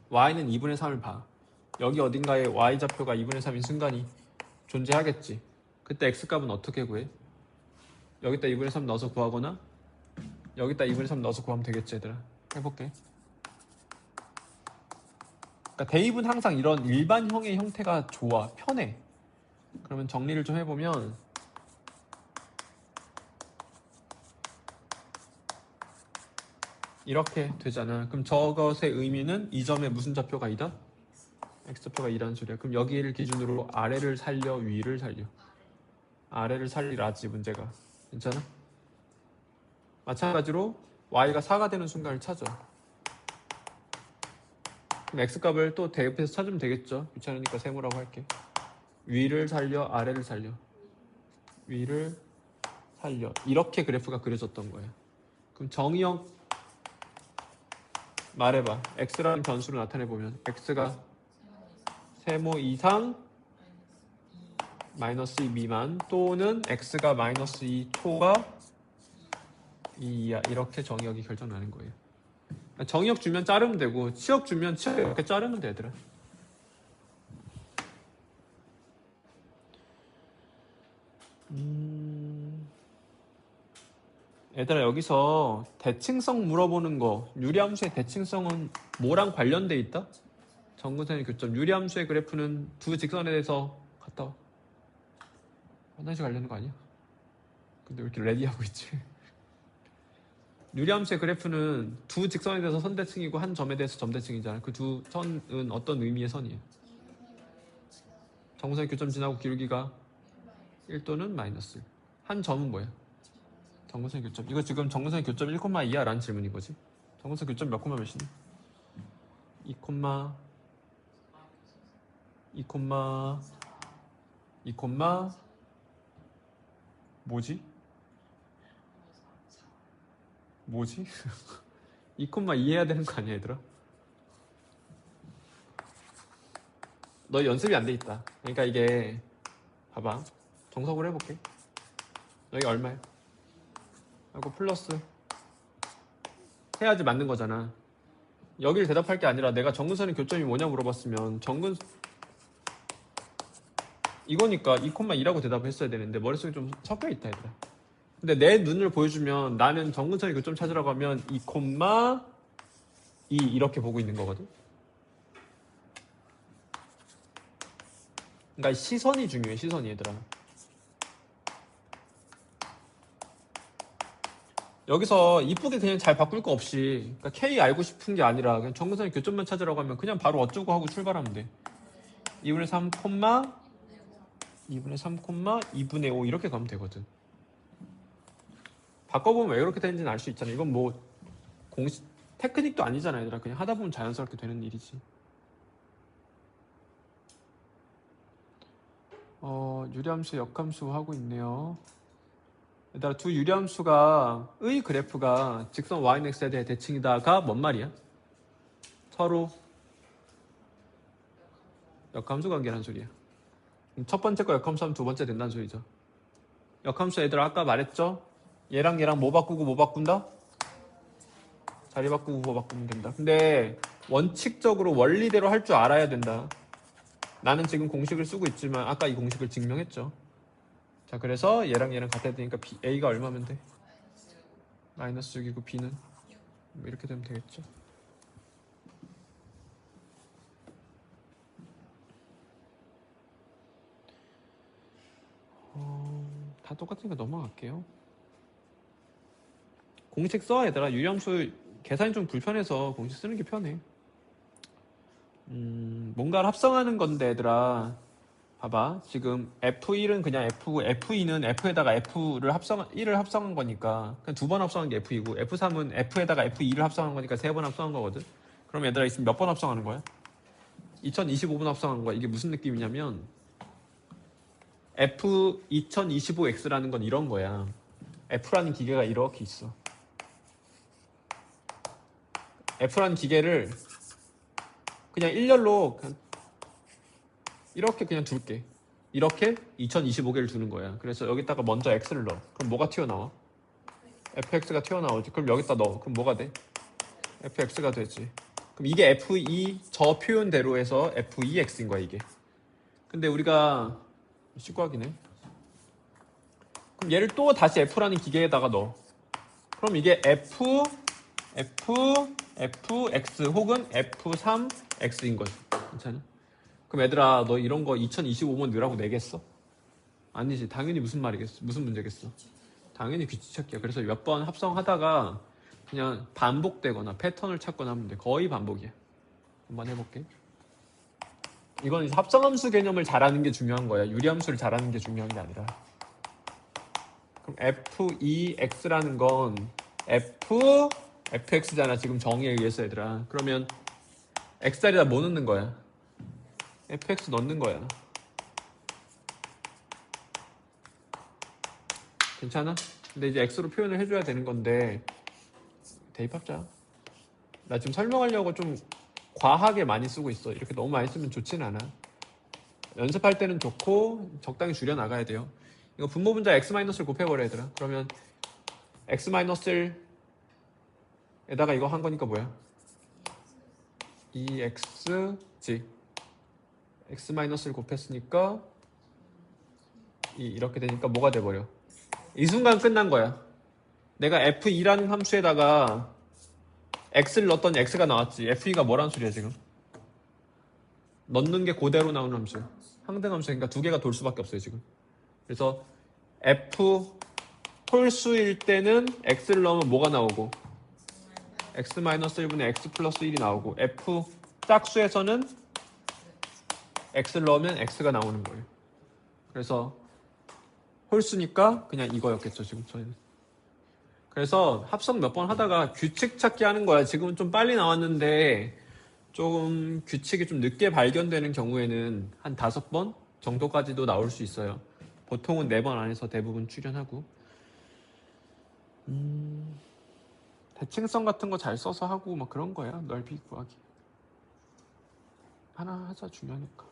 y는 2분의 3을 봐. 여기 어딘가에 y좌표가 2분의 3인 순간이 존재하겠지. 그때 x값은 어떻게 구해? 여기다 2분의 3 넣어서 구하거나 여기다 2분의 3 넣어서 구하면 되겠지 얘들아. 해볼게. 그러니까 대입은 항상 이런 일반형의 형태가 좋아. 편해. 그러면 정리를 좀 해보면 이렇게 되잖아. 그럼 저것의 의미는 이 점에 무슨 좌표가 2다? x좌표가 2라는 소리야. 그럼 여기를 기준으로 아래를 살려 위를 살려? 아래를 살리라지 문제가. 괜찮아? 마찬가지로 y가 4가 되는 순간을 찾아. 그럼 x값을 또 대입해서 찾으면 되겠죠. 귀찮으니까 세모라고 할게. 위를 살려 아래를 살려? 위를 살려. 이렇게 그래프가 그려졌던 거야. 그럼 정의형 말해봐. x라는 변수를 나타내보면 x가 세모 이상 마이너스 2 미만 또는 x가 마이너스 2 초가 2 이하 이렇게 정의역이 결정나는 거예요. 정의역 주면 자르면 되고 치역 주면 치역 이렇게 자르면 되더라. 얘들아 여기서 대칭성 물어보는 거 유리함수의 대칭성은 뭐랑 관련돼 있다? 정근선의 교점 유리함수의 그래프는 두 직선에 대해서 갔다 와. 화장실 가려는 거 아니야? 근데 왜 이렇게 레디하고 있지? 유리함수의 그래프는 두 직선에 대해서 선대칭이고 한 점에 대해서 점대칭이잖아. 그 두 선은 어떤 의미의 선이에요? 정선의 교점 지나고 기울기가 1 또는 마이너스 1. 한 점은 뭐야? 정근선의 교점. 이거 지금 정근선의 교점 1,2야 라는 질문인 거지. 정근선 교점 몇 콤마 몇이니? 2, 2, 2, 뭐지? 뭐지? 2,2 해야 되는 거 아니야 얘들아? 너 연습이 안 돼 있다. 그러니까 이게 봐봐. 정석으로 해볼게. 여기 얼마야? 하고 플러스 해야지 맞는 거잖아. 여기를 대답할 게 아니라 내가 정근선의 교점이 뭐냐 물어봤으면 이거니까 2,2라고 대답을 했어야 되는데 머릿속에 좀 섞여 있다 얘들아. 근데 내 눈을 보여주면 나는 정근선의 교점 찾으라고 하면 2,2 이렇게 보고 있는 거거든. 그러니까 시선이 중요해. 시선이 얘들아. 여기서 이쁘게 그냥 잘 바꿀 거 없이 그러니까 K 알고 싶은 게 아니라 그냥 정근선의 교점만 찾으라고 하면 그냥 바로 어쩌고 하고 출발하면 돼. 2분의 3, 2분의 3, 2분의 5 이렇게 가면 되거든. 바꿔보면 왜 그렇게 되는지는 알 수 있잖아. 이건 뭐 공식 테크닉도 아니잖아 얘들아. 그냥 하다 보면 자연스럽게 되는 일이지. 유리함수 역함수 하고 있네요. 얘들아 두 유리함수가 의 그래프가 직선 yx에 대해 대칭이다가 뭔 말이야? 서로 역함수 관계란 소리야. 첫 번째 거 역함수 하면 두 번째 된다는 소리죠. 역함수 얘들아 아까 말했죠? 얘랑 얘랑 뭐 바꾸고 뭐 바꾼다? 자리 바꾸고 뭐 바꾸면 된다. 근데 원칙적으로 원리대로 할 줄 알아야 된다. 나는 지금 공식을 쓰고 있지만 아까 이 공식을 증명했죠. 자 그래서 얘랑 얘랑 같아야 되니까 A가 얼마면 돼? 마이너스 6이고 B는 이렇게 되면 되겠죠. 다 똑같으니까 넘어갈게요. 공식 써 얘들아. 유리함수 계산이 좀 불편해서 공식 쓰는 게 편해. 뭔가를 합성하는 건데 얘들아 봐봐. 지금 F1은 그냥 F고 F2는 F에다가 F를 1을 합성한 거니까 그냥 두 번 합성한 게 F2고 F3은 F에다가 F2를 합성한 거니까 세 번 합성한 거거든. 그럼 얘들아 있으면 몇 번 합성하는 거야? 2025번 합성하는 거야. 이게 무슨 느낌이냐면 F 2025X라는 건 이런 거야. F라는 기계가 이렇게 있어. F라는 기계를 그냥 일렬로 이렇게 그냥 둘게. 이렇게 2025개를 두는 거야. 그래서 여기다가 먼저 X를 넣어. 그럼 뭐가 튀어나와? FX가 튀어나오지. 그럼 여기다 넣어. 그럼 뭐가 돼? FX가 되지. 그럼 이게 F2 저 표현대로 해서 F2X인 거야 이게. 근데 우리가 식구하기네. 그럼 얘를 또 다시 F라는 기계에다가 넣어. 그럼 이게 FX 혹은 F3X인 거지. 괜찮아? 그럼 얘들아 너 이런 거 2025번 넣으라고 내겠어? 아니지. 당연히 무슨 말이겠어? 무슨 문제겠어? 당연히 귀치찾기야. 그래서 몇 번 합성하다가 그냥 반복되거나 패턴을 찾거나 하면 돼. 거의 반복이야. 한번 해볼게. 이건 이제 합성함수 개념을 잘하는 게 중요한 거야. 유리함수를 잘하는 게 중요한 게 아니라. 그럼 F2X라는 건 FX잖아. 지금 정의에 의해서 얘들아. 그러면 X자리에다 뭐 넣는 거야? FX 넣는 거야. 괜찮아? 근데 이제 X로 표현을 해줘야 되는 건데 대입합자. 나 지금 설명하려고 좀 과하게 많이 쓰고 있어. 이렇게 너무 많이 쓰면 좋진 않아. 연습할 때는 좋고 적당히 줄여나가야 돼요. 이거 분모분자 X-를 곱해버려 얘들아. 그러면 X-1 에다가 이거 한 거니까 뭐야? 2x지. X-를 곱했으니까 이렇게 되니까 뭐가 돼버려? 이 순간 끝난 거야. 내가 F2라는 함수에다가 X를 넣었더니 X가 나왔지. F2가 뭐란 소리야 지금? 넣는 게 그대로 나오는 함수야. 항등함수니까 두 개가 돌 수밖에 없어요 지금. 그래서 F 홀수일 때는 X를 넣으면 뭐가 나오고 x-1분의 x 플러스 1이 나오고 f 짝수에서는 x를 넣으면 x가 나오는 거예요. 그래서 홀수니까 그냥 이거였겠죠, 지금 저희는. 그래서 합성 몇 번 하다가 규칙 찾기 하는 거야. 지금은 좀 빨리 나왔는데 좀 규칙이 좀 늦게 발견되는 경우에는 한 5번 정도까지도 나올 수 있어요. 보통은 4번 안에서 대부분 출연하고. 대칭성 같은 거 잘 써서 하고 막 그런 거야. 넓이 구하기. 하나 하자 중요하니까.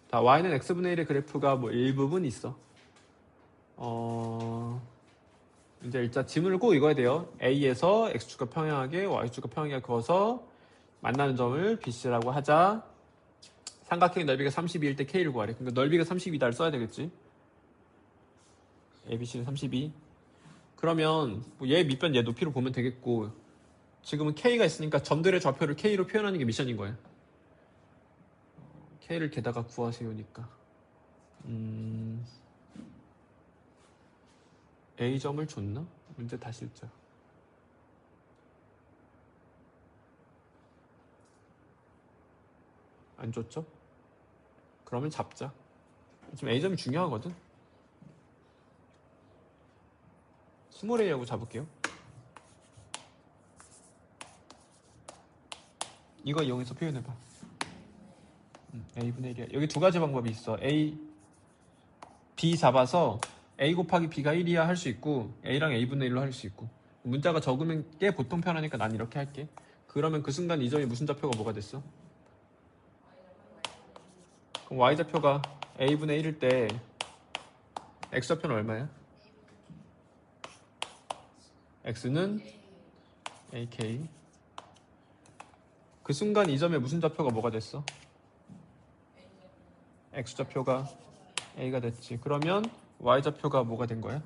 자, y는 x분의 1의 그래프가 뭐 일부분 있어. 이제 일단 지문을 꼭 읽어야 돼요. A에서 x축과 평행하게 y축과 평행하게 그어서 만나는 점을 BC라고 하자. 삼각형의 넓이가 32일 때 K를 구하래. 그러니까 넓이가 32다를 써야 되겠지. ABC는 32. 그러면 뭐얘 밑변 얘 높이로 보면 되겠고, 지금은 K가 있으니까 점들의 좌표를 K로 표현하는 게 미션인 거야. K를 게다가 구하세요니까. A점을 줬나? 문제 다시 읽자. 안 줬죠? 그러면 잡자. 지금 A점이 중요하거든. 스몰 A라고 잡을게요. 이거 이용해서 표현해봐. A분의 1이야. 여기 두 가지 방법이 있어. A, B 잡아서 A 곱하기 B가 1이야 할 수 있고, A랑 A분의 1로 할 수 있고. 문자가 적으면 꽤 보통 편하니까 난 이렇게 할게. 그러면 그 순간 이 점이 무슨 좌표가 뭐가 됐어? 그럼 Y좌표가 A분의 1일 때 X좌표는 얼마야? X는 AK. 그 순간 이 점에 무슨 좌표가 뭐가 됐어? X좌표가 A가 됐지. 그러면 Y좌표가 뭐가 된 거야?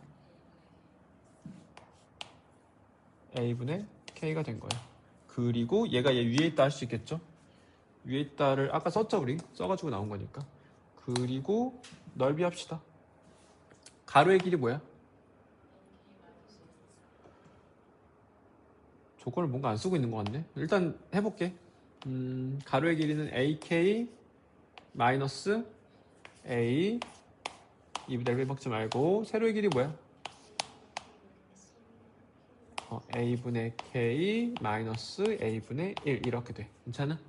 A분의 K가 된 거야. 그리고 얘가 얘 위에 있다 할 수 있겠죠? 위에 있다를 아까 썼죠, 우리? 써가지고 나온 거니까. 그리고 넓이 합시다. 가로의 길이 뭐야? 조건을 뭔가 안 쓰고 있는 것 같네. 일단 해볼게. 가로의 길이는 AK 마이너스 A 2분의 1 먹지 말고, 세로의 길이 뭐야? A분의 K 마이너스 A분의 1 이렇게 돼. 괜찮아?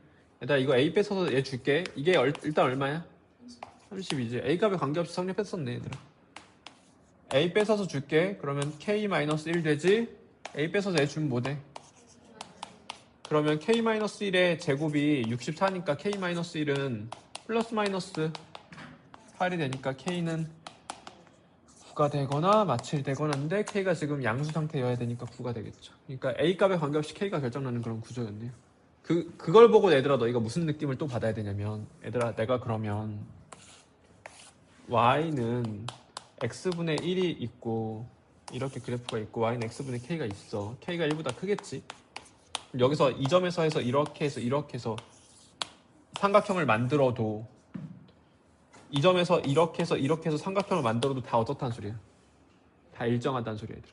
얘들아 이거 A 뺏어서 얘 줄게. 이게 일단 얼마야? 32지. A 값에 관계없이 성립했었네 얘들아. A 뺏어서 줄게. 그러면 K 마이너스 1 되지? A 뺏어서 얘 주면 뭐 돼? 그러면 K 마이너스 1의 제곱이 64니까 K 마이너스 1은 플러스 마이너스 8이 되니까 K는 9가 되거나 마칠 되거나인데, K가 지금 양수 상태여야 되니까 9가 되겠죠. 그러니까 A 값에 관계없이 K가 결정나는 그런 구조였네요. 그걸 보고 얘들아 너희가 무슨 느낌을 또 받아야 되냐면, 얘들아 내가 그러면 Y는 X분의 1이 있고 이렇게 그래프가 있고 Y는 X분의 K가 있어. K가 1보다 크겠지. 여기서 이 점에서 해서 이렇게 해서 삼각형을 만들어도, 이 점에서 이렇게 해서 삼각형을 만들어도 다 어떻다는 소리야? 다 일정하다는 소리야 얘들아.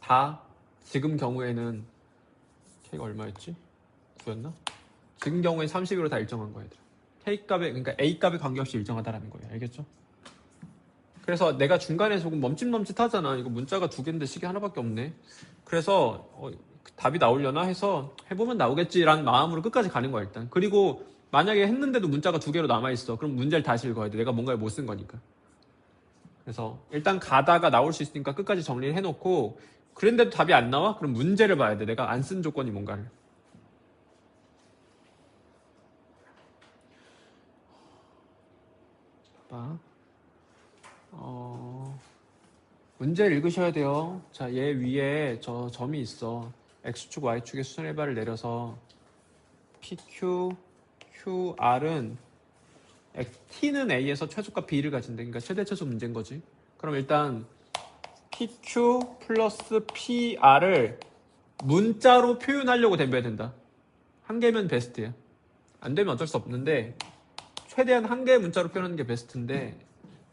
다 지금 경우에는 K가 얼마였지? 9였나? 지금 경우에 30으로 다 일정한 거야 얘들아. K값에, 그러니까 A값에 관계없이 일정하다라는 거예요. 알겠죠? 그래서 내가 중간에 조금 멈칫멈칫하잖아. 이거 문자가 2개인데 식이 하나밖에 없네. 그래서 답이 나오려나 해서 해보면 나오겠지라는 마음으로 끝까지 가는 거야 일단. 그리고 만약에 했는데도 문자가 2개로 남아있어. 그럼 문제를 다시 읽어야 돼. 내가 뭔가를 못 쓴 거니까. 그래서 일단 가다가 나올 수 있으니까 끝까지 정리를 해놓고, 그런데도 답이 안 나와? 그럼 문제를 봐야 돼. 내가 안 쓴 조건이 뭔가를. 봐. 문제를 읽으셔야 돼요. 자, 얘 위에 저 점이 있어. X축, Y축의 수선의 바를 내려서 PQ, QR은 T는 A에서 최소값 B를 가진대. 그러니까 최대 최소 문제인 거지. 그럼 일단 PQ 플러스 PR을 문자로 표현하려고 덤벼야 된다. 한 개면 베스트야. 안 되면 어쩔 수 없는데 최대한 한 개의 문자로 표현하는 게 베스트인데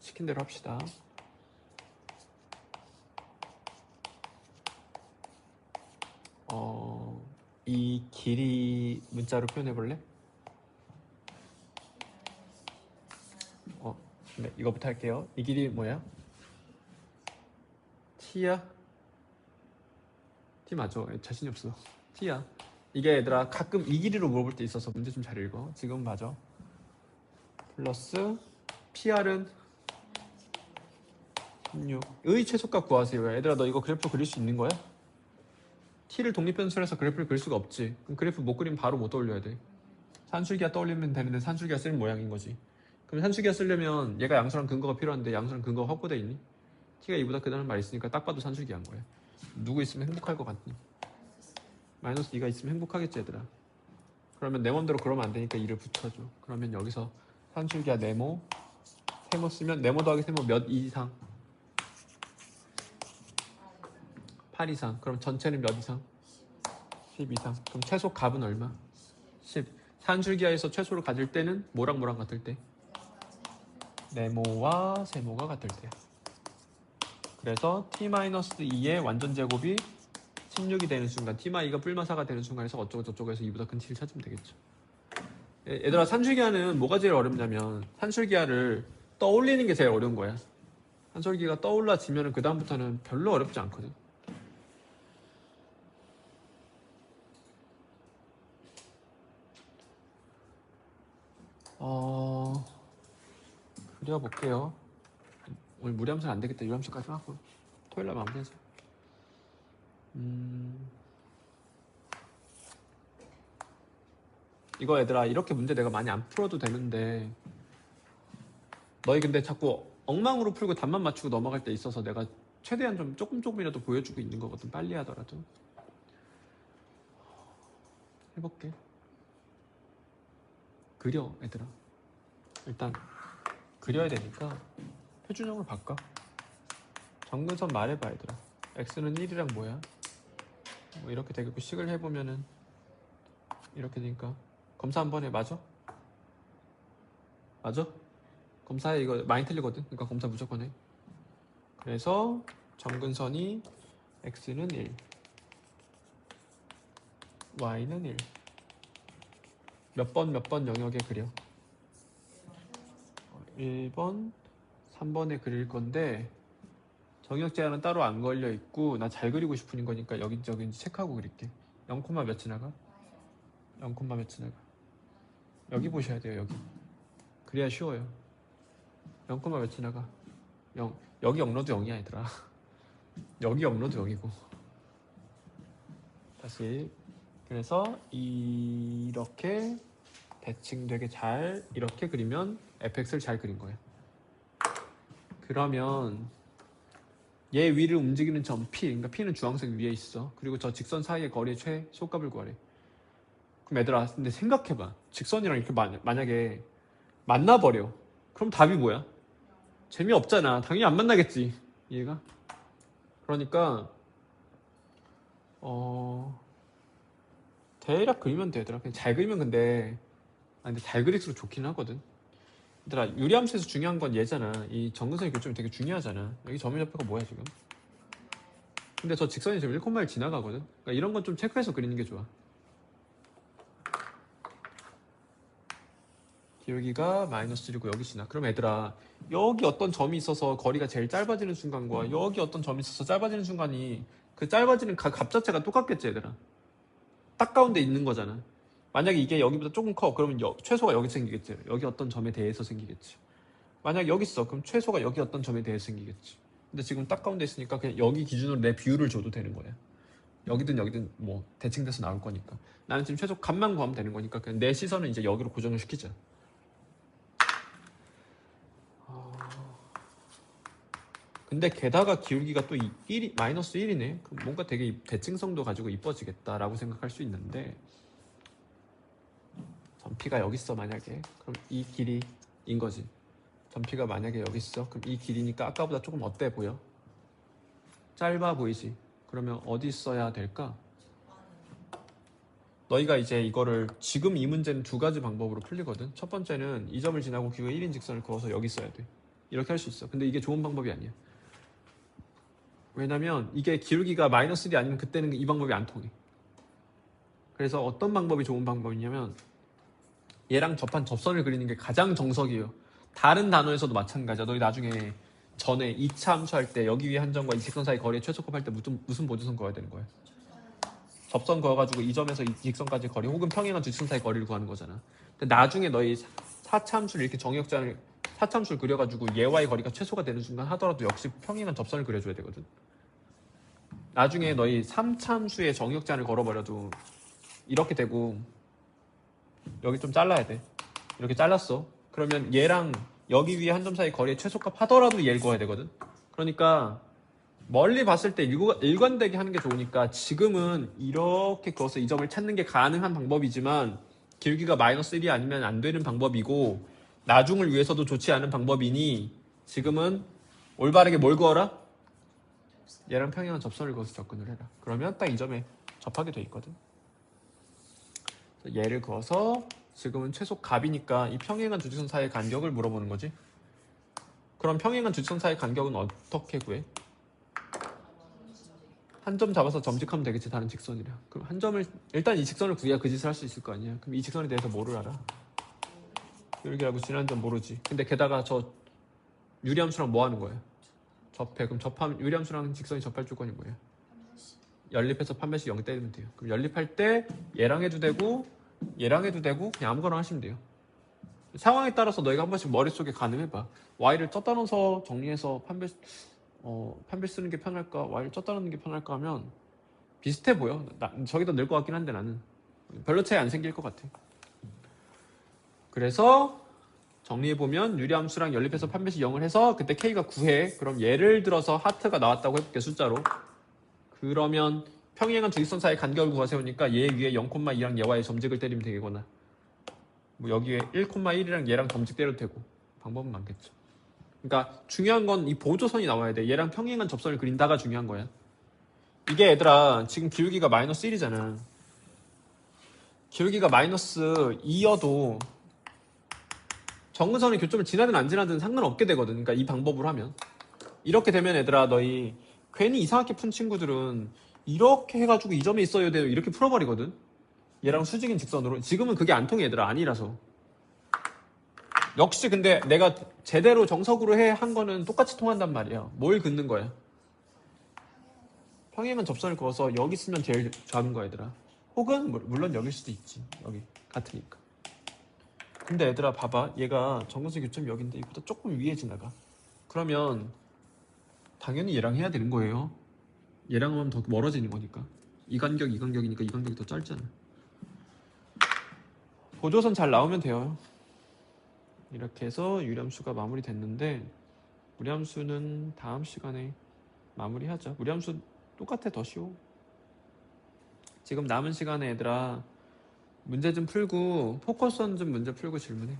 시킨 대로 합시다. 이 길이 문자로 표현해 볼래? 네, 이거부터 할게요. 이 길이 뭐야? t야? t 맞아. 자신이 없어. t야. 이게 얘들아 가끔 이 길이로 물어볼 때 있어서 문제 좀 잘 읽어. 지금 맞아. 플러스 PR은 16의 최소값 구하세요. 얘들아 너 이거 그래프 그릴 수 있는 거야? t를 독립변수라서 그래프를 그릴 수가 없지. 그럼 그래프 못 그리면 바로 못 떠올려야 돼. 산술기가 떠올리면 되는데 산술기가 쓰는 모양인 거지. 그럼 산술기가 쓰려면 얘가 양수랑 근거가 필요한데 양수랑 근거가 확보돼 있니? t가 2보다 크다는 말이 있으니까 딱 봐도 산술기 한 거야. 누구 있으면 행복할 것 같니? 마이너스 2가 있으면 행복하겠지 얘들아. 그러면 내 맘대로 그러면 안 되니까 2를 붙여줘. 그러면 여기서 산술기야 네모 세모 쓰면 네모 더하기 세모 몇 이상? 8 이상. 그럼 전체는 몇 이상? 10 이상. 그럼 최소 값은 얼마? 10. 산술기하에서 최소를 가질 때는 뭐랑 뭐랑 같을 때? 네모와 세모가 같을 때. 그래서 t-2의 완전 제곱이 16이 되는 순간 t-2가 뿔마사가 되는 순간에서 어쩌고 저쩌고해서 2보다 큰 t를 찾으면 되겠죠. 얘들아 산술기하는 뭐가 제일 어렵냐면 산술기하를 떠올리는 게 제일 어려운 거야. 산술기가 떠올라지면 그 다음부터는 별로 어렵지 않거든. 그려볼게요. 오늘 무리함수는 안 되겠다. 유함수까지 하고 토요일날 마무리하자. 이거 얘들아 이렇게 문제 내가 많이 안 풀어도 되는데 너희 근데 자꾸 엉망으로 풀고 답만 맞추고 넘어갈 때 있어서 내가 최대한 좀 조금이라도 보여주고 있는 거거든. 빨리 하더라도. 해볼게. 그려 얘들아. 일단 그려야 되니까 표준형을 바꿔. 정근선 말해봐 얘들아. x는 1이랑 뭐야? 뭐 이렇게 되겠고 식을 해보면은 이렇게 되니까 검사 한번 해. 맞아? 맞아? 검사해. 이거 많이 틀리거든. 그러니까 검사 무조건 해. 그래서 정근선이 x는 1 y는 1 몇 번 영역에 그려? 1번 3번에 그릴 건데 정역 제한은 따로 안 걸려 있고 나 잘 그리고 싶은 거니까 여기저기 체크하고 그릴게. 0, 몇 지나가? 0, 몇 지나가? 여기 보셔야 돼요. 여기. 그래야 쉬워요. 0, 몇 지나가? 0. 여기 영로도 0이야 얘들아. 여기 영로도 0이고. 다시. 그래서 이렇게 대칭되게 잘 이렇게 그리면 fx를 잘 그린 거예요. 그러면 얘 위를 움직이는 점 P, 그러니까 P는 주황색 위에 있어. 그리고 저 직선 사이의 거리의 최소값을 구하래. 그럼 얘들아, 근데 생각해봐. 직선이랑 이렇게 만약에 만나버려. 그럼 답이 뭐야? 재미없잖아. 당연히 안 만나겠지. 얘가. 그러니까 대략 그리면 돼, 얘들아. 그냥 잘 그리면 근데 잘 그릴수록 좋긴 하거든. 얘들아, 유리함수에서 중요한 건 얘잖아. 이 정근선의 교점이 되게 중요하잖아. 여기 점유좌표가 뭐야 지금? 근데 저 직선이 지금 1,1 지나가거든. 그러니까 이런 건 좀 체크해서 그리는 게 좋아. 여기가 -1이고 여기 지나. 그럼 얘들아 여기 어떤 점이 있어서 거리가 제일 짧아지는 순간과 여기 어떤 점이 있어서 짧아지는 순간이 그 짧아지는 값 자체가 똑같겠지 얘들아. 딱 가운데 있는 거잖아. 만약에 이게 여기보다 조금 커 그러면 최소가 여기 생기겠지. 여기 어떤 점에 대해서 생기겠지. 만약 여기 있어 그럼 최소가 여기 어떤 점에 대해서 생기겠지. 근데 지금 딱 가운데 있으니까 그냥 여기 기준으로 내 비율을 줘도 되는 거야. 여기든 뭐 대칭돼서 나올 거니까. 나는 지금 최소 값만 구하면 되는 거니까 그냥 내 시선은 이제 여기로 고정을 시키자. 근데 게다가 기울기가 또 -1이네. 뭔가 되게 대칭성도 가지고 이뻐지겠다라고 생각할 수 있는데 점피가 여기 있어 만약에. 그럼 이 길이인 거지. 점피가 만약에 여기 있어. 그럼 이 길이니까 아까보다 조금 어때 보여? 짧아 보이지? 그러면 어디 써야 될까? 너희가 이제 이거를 지금 이 문제는 두 가지 방법으로 풀리거든. 첫 번째는 이 점을 지나고 기울기가 1인 직선을 그어서 여기 써야 돼. 이렇게 할 수 있어. 근데 이게 좋은 방법이 아니야. 왜냐면 이게 기울기가 -1이 아니면 그때는 이 방법이 안 통해. 그래서 어떤 방법이 좋은 방법이냐면 얘랑 접한 접선을 그리는 게 가장 정석이에요. 다른 단어에서도 마찬가지야. 너희 나중에 전에 2차 함수할 때 여기 위에 한 점과 이 직선 사이 거리의 최소값 할 때 무슨 보조선 그어야 되는 거야? 접선 그어가지고 이 점에서 이 직선까지 거리 혹은 평행한 두 직선 사이 거리를 구하는 거잖아. 근데 나중에 너희 4차 함수를 이렇게 정역장을 4차 함수를 그려가지고 얘와의 거리가 최소가 되는 순간 하더라도 역시 평행한 접선을 그려줘야 되거든. 나중에 너희 3차 함수의 정역장을 걸어버려도 이렇게 되고 여기 좀 잘라야 돼. 이렇게 잘랐어. 그러면 얘랑 여기 위에 한 점 사이 거리의 최소값 하더라도 얘를 구해야 되거든. 그러니까 멀리 봤을 때 일관되게 하는 게 좋으니까 지금은 이렇게 그어서 이 점을 찾는 게 가능한 방법이지만 길기가 마이너스 1이 아니면 안 되는 방법이고 나중을 위해서도 좋지 않은 방법이니 지금은 올바르게 뭘 그어라? 얘랑 평행한 접선을 그어서 접근을 해라. 그러면 딱 이 점에 접하게 돼 있거든. 얘를 그어서 지금은 최소 값이니까 이 평행한 두 직선 사이의 간격을 물어보는 거지. 그럼 평행한 두 직선 사이의 간격은 어떻게 구해? 한 점 잡아서 점직하면 되겠지. 다른 직선이랑. 그럼 한 점을 일단 이 직선을 구해야 그 짓을 할 수 있을 거 아니야. 그럼 이 직선에 대해서 뭐를 알아? 이렇게 알고 지난 점 모르지. 근데 게다가 저 유리함수랑 뭐 하는 거야? 접해. 그럼 접하면 유리함수랑 직선이 접할 조건이 뭐야? 연립해서 판별식 0 때리면 돼요. 그럼 연립할 때 얘랑 해도 되고 얘랑 해도 되고 그냥 아무거나 하시면 돼요. 상황에 따라서 너희가 한 번씩 머릿속에 가늠해봐. y를 쪘다 넣어서 정리해서 판별 쓰는 게 편할까? y를 쪘다 넣는 게 편할까 하면 비슷해 보여. 저기 더 늘 것 같긴 한데 나는 별로 차이 안 생길 것 같아. 그래서 정리해보면 유리함수랑 연립해서 판별식 0을 해서 그때 k가 9해. 그럼 예를 들어서 하트가 나왔다고 해볼게 숫자로. 그러면 평행한 두 직선 사이 간격을 구하세우니까 얘 위에 0,2랑 얘와의 점직을 때리면 되겠거나 뭐 여기에 1,1이랑 얘랑 점직 때려도 되고 방법은 많겠죠. 그러니까 중요한 건 이 보조선이 나와야 돼. 얘랑 평행한 접선을 그린다가 중요한 거야. 이게 얘들아 지금 기울기가 마이너스 1이잖아. 기울기가 마이너스 2여도 정근선의 교점을 지나든 안 지나든 상관없게 되거든. 그러니까 이 방법으로 하면 이렇게 되면 얘들아 너희 괜히 이상하게 푼 친구들은 이렇게 해가지고 이 점에 있어야 돼요 이렇게 풀어버리거든. 얘랑 수직인 직선으로. 지금은 그게 안 통해 얘들아. 아니라서. 역시 근데 내가 제대로 정석으로 한 거는 똑같이 통한단 말이야. 뭘 긋는 거야? 평행한 접선을 그어서 여기 쓰면 제일 작은 거야 얘들아. 혹은 물론 여길 수도 있지. 여기 같으니까. 근데 얘들아 봐봐. 얘가 정근선 교점이 여기인데 이보다 조금 위에 지나가. 그러면 당연히 얘랑 해야 되는 거예요. 얘랑 하면 더 멀어지는 거니까. 이 간격이니까 이 간격이 더 짧잖아. 보조선 잘 나오면 돼요. 이렇게 해서 유리함수가 마무리됐는데 무리함수는 다음 시간에 마무리하자. 무리함수 똑같아. 더 쉬워. 지금 남은 시간에 얘들아 문제 좀 풀고 포커스원 좀 문제 풀고 질문해.